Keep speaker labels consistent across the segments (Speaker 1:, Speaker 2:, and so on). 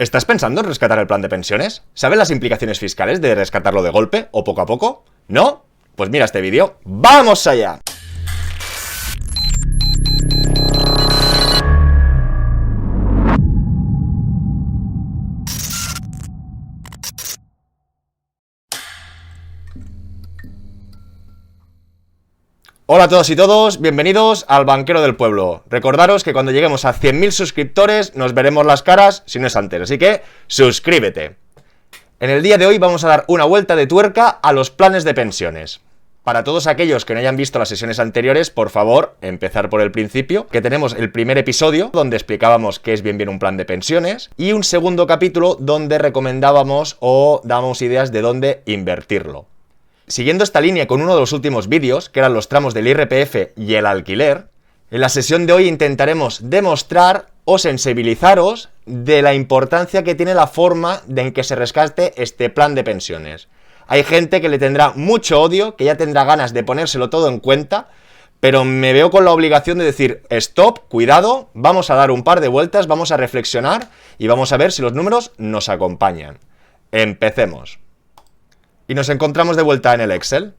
Speaker 1: ¿Estás pensando en rescatar el plan de pensiones? ¿Sabes las implicaciones fiscales de rescatarlo de golpe o poco a poco? ¿No? Pues mira este vídeo. ¡Vamos allá! Hola a todos y todos, bienvenidos al Banquero del Pueblo. Recordaros que cuando lleguemos a 100.000 suscriptores nos veremos las caras, si no es antes, así que suscríbete. En el día de hoy vamos a dar una vuelta de tuerca a los planes de pensiones. Para todos aquellos que no hayan visto las sesiones anteriores, por favor, empezar por el principio, que tenemos el primer episodio donde explicábamos qué es bien un plan de pensiones y un segundo capítulo donde recomendábamos o dábamos ideas de dónde invertirlo. Siguiendo esta línea con uno de los últimos vídeos, que eran los tramos del IRPF y el alquiler, en la sesión de hoy intentaremos demostrar o sensibilizaros de la importancia que tiene la forma en que se rescate este plan de pensiones. Hay gente que le tendrá mucho odio, que ya tendrá ganas de ponérselo todo en cuenta, pero me veo con la obligación de decir, stop, cuidado, vamos a dar un par de vueltas, vamos a reflexionar y vamos a ver si los números nos acompañan. Empecemos. Y nos encontramos de vuelta en el Excel.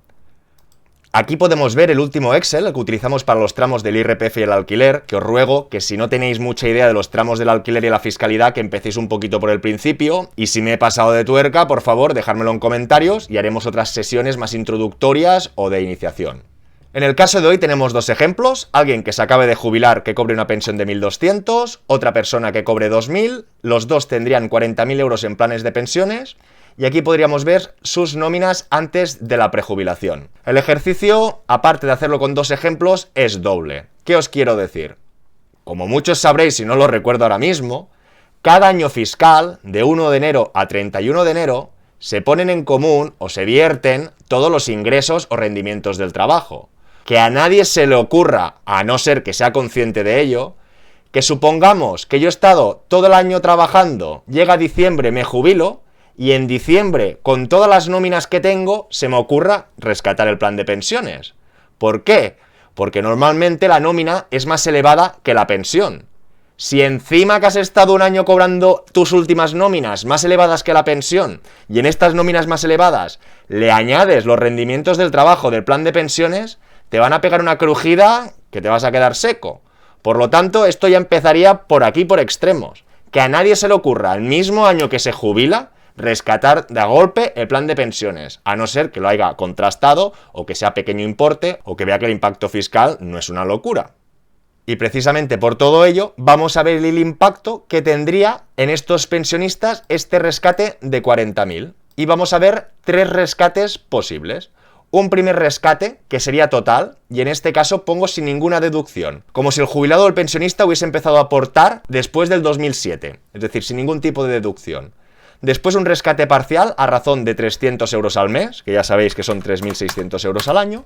Speaker 1: Aquí podemos ver el último Excel, el que utilizamos para los tramos del IRPF y el alquiler, que os ruego que si no tenéis mucha idea de los tramos del alquiler y la fiscalidad, que empecéis un poquito por el principio, y si me he pasado de tuerca, por favor, dejármelo en comentarios y haremos otras sesiones más introductorias o de iniciación. En el caso de hoy tenemos dos ejemplos, alguien que se acabe de jubilar que cobre una pensión de 1.200, otra persona que cobre 2.000, los dos tendrían 40.000 euros en planes de pensiones, y aquí podríamos ver sus nóminas antes de la prejubilación. El ejercicio, aparte de hacerlo con dos ejemplos, es doble. ¿Qué os quiero decir? Como muchos sabréis, si no lo recuerdo ahora mismo, cada año fiscal, de 1 de enero a 31 de enero, se ponen en común o se vierten todos los ingresos o rendimientos del trabajo. Que a nadie se le ocurra, a no ser que sea consciente de ello, que supongamos que yo he estado todo el año trabajando, llega diciembre, me jubilo, y en diciembre, con todas las nóminas que tengo, se me ocurra rescatar el plan de pensiones. ¿Por qué? Porque normalmente la nómina es más elevada que la pensión. Si encima que has estado un año cobrando tus últimas nóminas más elevadas que la pensión, y en estas nóminas más elevadas le añades los rendimientos del trabajo del plan de pensiones, te van a pegar una crujida que te vas a quedar seco. Por lo tanto, esto ya empezaría por aquí, por extremos. Que a nadie se le ocurra, el mismo año que se jubila, rescatar de a golpe el plan de pensiones, a no ser que lo haya contrastado o que sea pequeño importe o que vea que el impacto fiscal no es una locura. Y precisamente por todo ello vamos a ver el impacto que tendría en estos pensionistas este rescate de 40.000. Y vamos a ver tres rescates posibles. Un primer rescate, que sería total, y en este caso pongo sin ninguna deducción, como si el jubilado o el pensionista hubiese empezado a aportar después del 2007, es decir, sin ningún tipo de deducción. Después un rescate parcial a razón de 300 euros al mes, que ya sabéis que son 3.600 euros al año.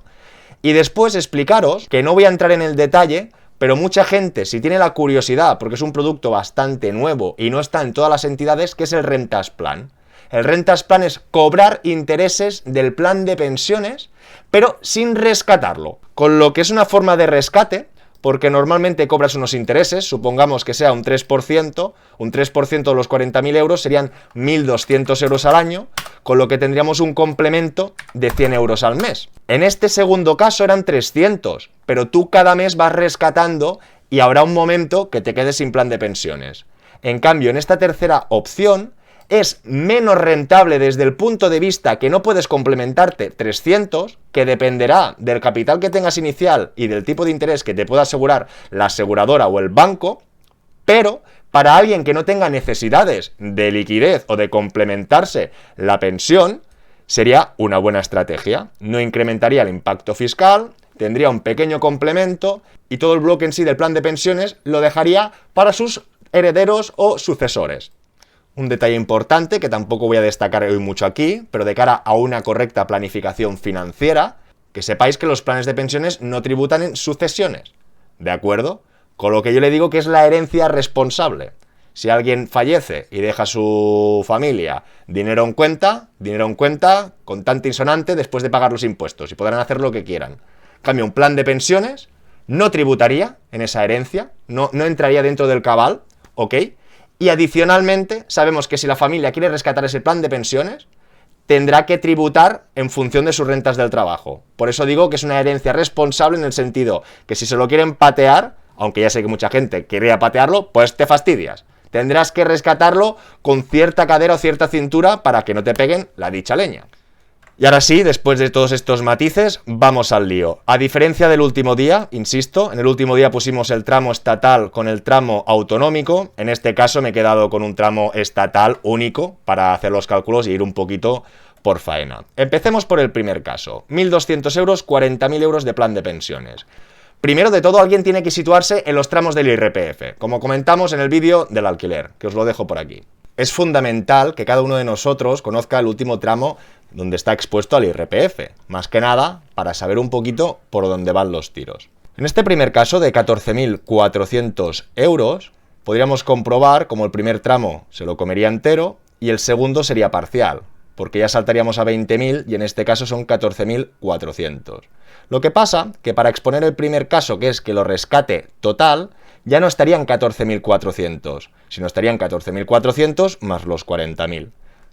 Speaker 1: Y después explicaros, que no voy a entrar en el detalle, pero mucha gente, si tiene la curiosidad, porque es un producto bastante nuevo y no está en todas las entidades, que es el Rentas Plan. El Rentas Plan es cobrar intereses del plan de pensiones, pero sin rescatarlo. Con lo que es una forma de rescate, porque normalmente cobras unos intereses, supongamos que sea un 3% de los 40.000 euros serían 1.200 euros al año, con lo que tendríamos un complemento de 100 euros al mes. En este segundo caso eran 300, pero tú cada mes vas rescatando y habrá un momento que te quedes sin plan de pensiones. En cambio, en esta tercera opción, es menos rentable desde el punto de vista que no puedes complementarte 300, que dependerá del capital que tengas inicial y del tipo de interés que te pueda asegurar la aseguradora o el banco, pero para alguien que no tenga necesidades de liquidez o de complementarse la pensión, sería una buena estrategia. No incrementaría el impacto fiscal, tendría un pequeño complemento y todo el bloque en sí del plan de pensiones lo dejaría para sus herederos o sucesores. Un detalle importante que tampoco voy a destacar hoy mucho aquí, pero de cara a una correcta planificación financiera, que sepáis que los planes de pensiones no tributan en sucesiones, ¿de acuerdo? Con lo que yo le digo que es la herencia responsable. Si alguien fallece y deja a su familia dinero en cuenta, contante insonante después de pagar los impuestos y podrán hacer lo que quieran. En cambio, un plan de pensiones no tributaría en esa herencia, no entraría dentro del cabal, ¿ok? Y adicionalmente, sabemos que si la familia quiere rescatar ese plan de pensiones, tendrá que tributar en función de sus rentas del trabajo. Por eso digo que es una herencia responsable en el sentido que si se lo quieren patear, aunque ya sé que mucha gente querría patearlo, pues te fastidias. Tendrás que rescatarlo con cierta cadera o cierta cintura para que no te peguen la dicha leña. Y ahora sí, después de todos estos matices, vamos al lío. A diferencia del último día, insisto, en el último día pusimos el tramo estatal con el tramo autonómico. En este caso me he quedado con un tramo estatal único para hacer los cálculos y ir un poquito por faena. Empecemos por el primer caso. 1.200 euros, 40.000 euros de plan de pensiones. Primero de todo, alguien tiene que situarse en los tramos del IRPF, como comentamos en el vídeo del alquiler, que os lo dejo por aquí. Es fundamental que cada uno de nosotros conozca el último tramo donde está expuesto al IRPF, más que nada para saber un poquito por dónde van los tiros. En este primer caso de 14.400 euros, podríamos comprobar como el primer tramo se lo comería entero y el segundo sería parcial, porque ya saltaríamos a 20.000 y en este caso son 14.400. Lo que pasa que para exponer el primer caso, que es que lo rescate total, ya no estarían 14.400, sino estarían 14.400 más los 40.000.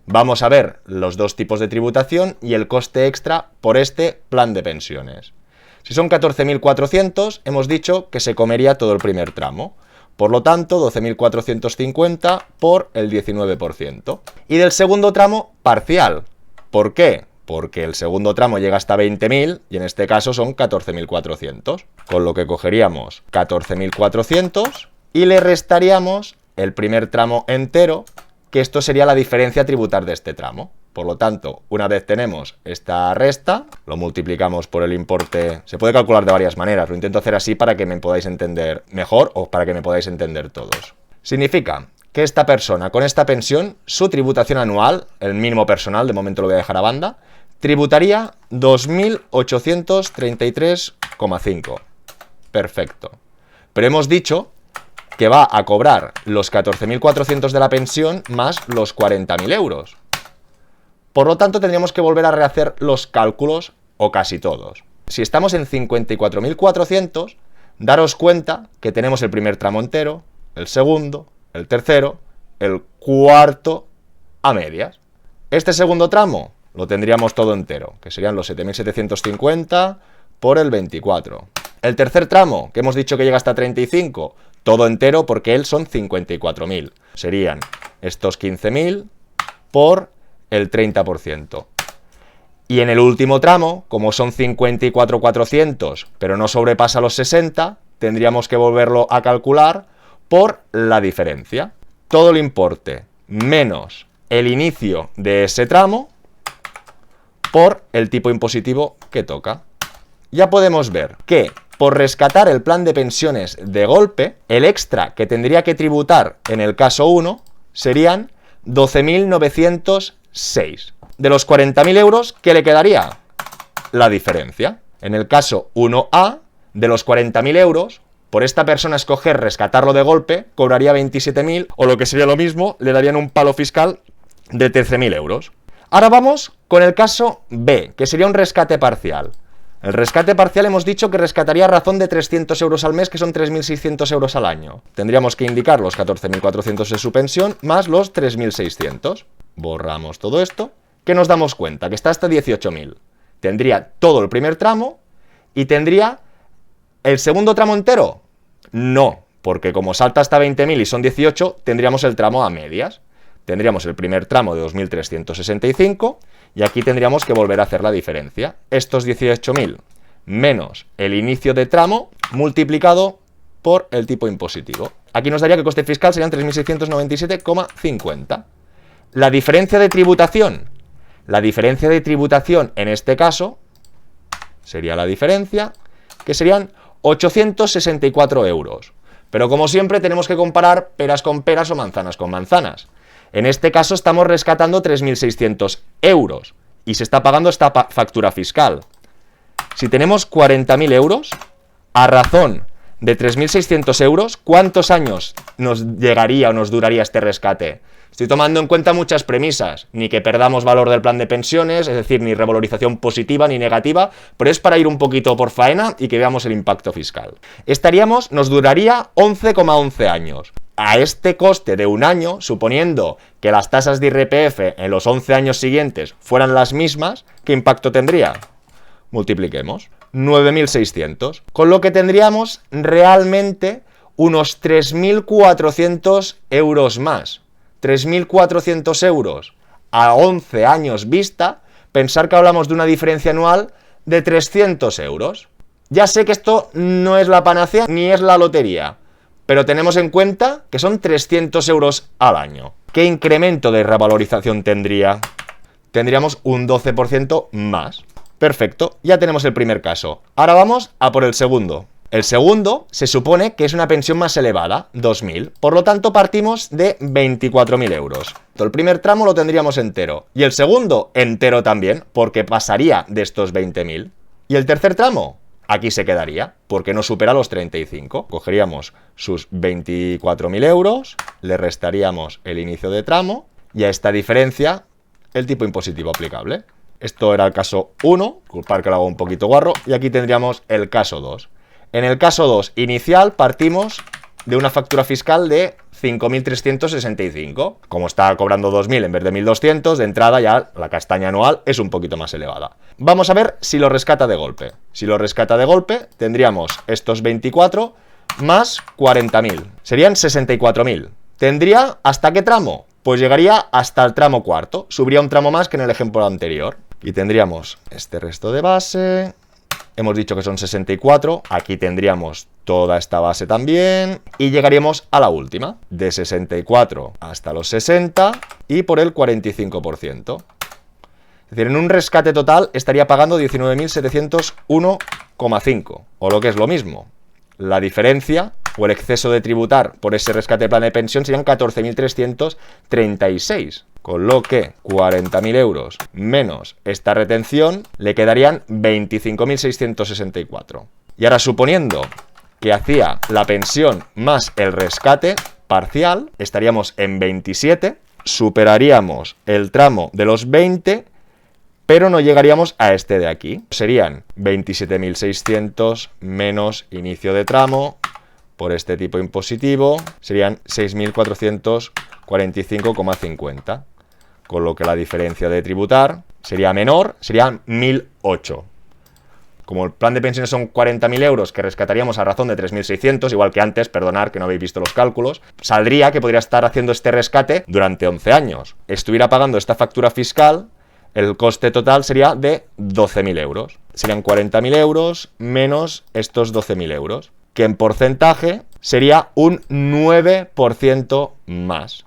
Speaker 1: Vamos a ver los dos tipos de tributación y el coste extra por este plan de pensiones. Si son 14.400, hemos dicho que se comería todo el primer tramo. Por lo tanto, 12.450 por el 19%. Y del segundo tramo, parcial. ¿Por qué? Porque el segundo tramo llega hasta 20.000 y en este caso son 14.400. Con lo que cogeríamos 14.400 y le restaríamos el primer tramo entero, que esto sería la diferencia a tributar de este tramo. Por lo tanto, una vez tenemos esta resta, lo multiplicamos por el importe. Se puede calcular de varias maneras, lo intento hacer así para que me podáis entender mejor o para que me podáis entender todos. Significa que esta persona con esta pensión, su tributación anual, el mínimo personal, de momento lo voy a dejar a banda, tributaría 2.833,5. Perfecto. Pero hemos dicho que va a cobrar los 14.400 de la pensión más los 40.000 euros. Por lo tanto, tendríamos que volver a rehacer los cálculos, o casi todos. Si estamos en 54.400, daros cuenta que tenemos el primer tramo entero, el segundo, el tercero, el cuarto a medias. Este segundo tramo lo tendríamos todo entero, que serían los 7.750 por el 24. El tercer tramo, que hemos dicho que llega hasta 35, todo entero porque él son 54.000. Serían estos 15.000 por el 30%. Y en el último tramo, como son 54.400, pero no sobrepasa los 60, tendríamos que volverlo a calcular por la diferencia. Todo el importe menos el inicio de ese tramo por el tipo impositivo que toca. Ya podemos ver que por rescatar el plan de pensiones de golpe, el extra que tendría que tributar en el caso 1 serían 12.906. De los 40.000 euros, ¿qué le quedaría? La diferencia. En el caso 1A, de los 40.000 euros, por esta persona escoger rescatarlo de golpe, cobraría 27.000, o lo que sería lo mismo, le darían un palo fiscal de 13.000 euros. Ahora vamos con el caso B, que sería un rescate parcial. El rescate parcial hemos dicho que rescataría a razón de 300 euros al mes, que son 3.600 euros al año. Tendríamos que indicar los 14.400 de su pensión más los 3.600. Borramos todo esto, que nos damos cuenta que está hasta 18.000. Tendría todo el primer tramo y tendría el segundo tramo entero. No, porque como salta hasta 20.000 y son 18, tendríamos el tramo a medias. Tendríamos el primer tramo de 2.365 y aquí tendríamos que volver a hacer la diferencia. Estos 18.000 menos el inicio de tramo multiplicado por el tipo impositivo. Aquí nos daría que el coste fiscal serían 3.697,50. La diferencia de tributación. La diferencia de tributación en este caso sería la diferencia, que serían 864 euros. Pero como siempre tenemos que comparar peras con peras o manzanas con manzanas. En este caso estamos rescatando 3.600 euros y se está pagando esta factura fiscal. Si tenemos 40.000 euros, a razón de 3.600 euros, ¿cuántos años nos llegaría o nos duraría este rescate? Estoy tomando en cuenta muchas premisas, ni que perdamos valor del plan de pensiones, es decir, ni revalorización positiva ni negativa, pero es para ir un poquito por faena y que veamos el impacto fiscal. Nos duraría 11,11 años. a este coste de un año, suponiendo que las tasas de IRPF en los 11 años siguientes fueran las mismas, ¿qué impacto tendría? Multipliquemos. 9.600. Con lo que tendríamos realmente unos 3.400 euros más. 3.400 euros a 11 años vista. Pensar que hablamos de una diferencia anual de 300 euros. Ya sé que esto no es la panacea ni es la lotería, pero tenemos en cuenta que son 300 euros al año. ¿Qué incremento de revalorización tendría? Tendríamos un 12% más. Perfecto, ya tenemos el primer caso. Ahora vamos a por el segundo. El segundo se supone que es una pensión más elevada, 2.000. Por lo tanto, partimos de 24.000 euros. El primer tramo lo tendríamos entero. Y el segundo, entero también, porque pasaría de estos 20.000. ¿Y el tercer tramo? Aquí se quedaría, porque no supera los 35. Cogeríamos sus 24.000 euros, le restaríamos el inicio de tramo y a esta diferencia el tipo impositivo aplicable. Esto era el caso 1, culpar que lo hago un poquito guarro, y aquí tendríamos el caso 2. En el caso 2 inicial partimos de una factura fiscal de 5.365. Como está cobrando 2.000 en vez de 1.200, de entrada ya la castaña anual es un poquito más elevada. Vamos a ver si lo rescata de golpe. Si lo rescata de golpe, tendríamos estos 24 más 40.000. Serían 64.000. ¿Tendría hasta qué tramo? Pues llegaría hasta el tramo cuarto. Subiría un tramo más que en el ejemplo anterior. Y tendríamos este resto de base. Hemos dicho que son 64, aquí tendríamos toda esta base también y llegaríamos a la última, de 64 hasta los 60 y por el 45%. Es decir, en un rescate total estaría pagando 19.701,5, o lo que es lo mismo. La diferencia o el exceso de tributar por ese rescate de plan de pensión serían 14.336. Con lo que 40.000 euros menos esta retención le quedarían 25.664. Y ahora suponiendo que hacía la pensión más el rescate parcial, estaríamos en 27, superaríamos el tramo de los 20, pero no llegaríamos a este de aquí. Serían 27.600 menos inicio de tramo por este tipo impositivo, serían 6.445,50. Con lo que la diferencia de tributar sería menor, serían 1.008. Como el plan de pensiones son 40.000 euros que rescataríamos a razón de 3.600, igual que antes, perdonad que no habéis visto los cálculos, saldría que podría estar haciendo este rescate durante 11 años. Estuviera pagando esta factura fiscal, el coste total sería de 12.000 euros. Serían 40.000 euros menos estos 12.000 euros, que en porcentaje sería un 9% más.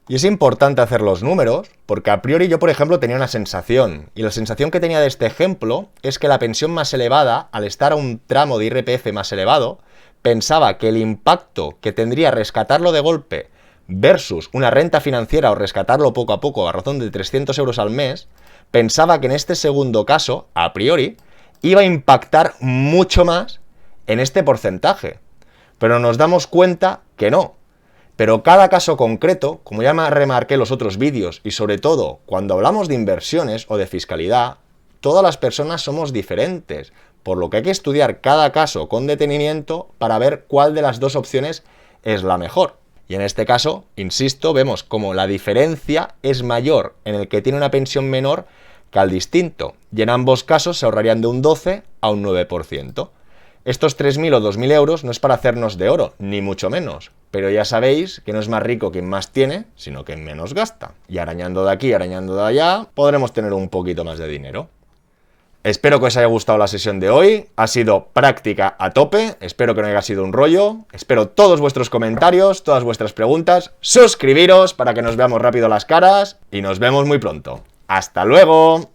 Speaker 1: Y es importante hacer los números, porque a priori yo, por ejemplo, tenía una sensación, y la sensación que tenía de este ejemplo es que la pensión más elevada, al estar a un tramo de IRPF más elevado, pensaba que el impacto que tendría rescatarlo de golpe versus una renta financiera o rescatarlo poco a poco a razón de 300 euros al mes, pensaba que en este segundo caso, a priori, iba a impactar mucho más en este porcentaje. Pero nos damos cuenta que no. Pero cada caso concreto, como ya remarqué en los otros vídeos, y sobre todo cuando hablamos de inversiones o de fiscalidad, todas las personas somos diferentes, por lo que hay que estudiar cada caso con detenimiento para ver cuál de las dos opciones es la mejor. Y en este caso, insisto, vemos como la diferencia es mayor en el que tiene una pensión menor que al distinto, y en ambos casos se ahorrarían de un 12 a un 9%. Estos 3.000 o 2.000 euros no es para hacernos de oro, ni mucho menos. Pero ya sabéis que no es más rico quien más tiene, sino quien menos gasta. Y arañando de aquí, arañando de allá, podremos tener un poquito más de dinero. Espero que os haya gustado la sesión de hoy. Ha sido práctica a tope. Espero que no haya sido un rollo. Espero todos vuestros comentarios, todas vuestras preguntas. Suscribiros para que nos veamos rápido las caras. Y nos vemos muy pronto. ¡Hasta luego!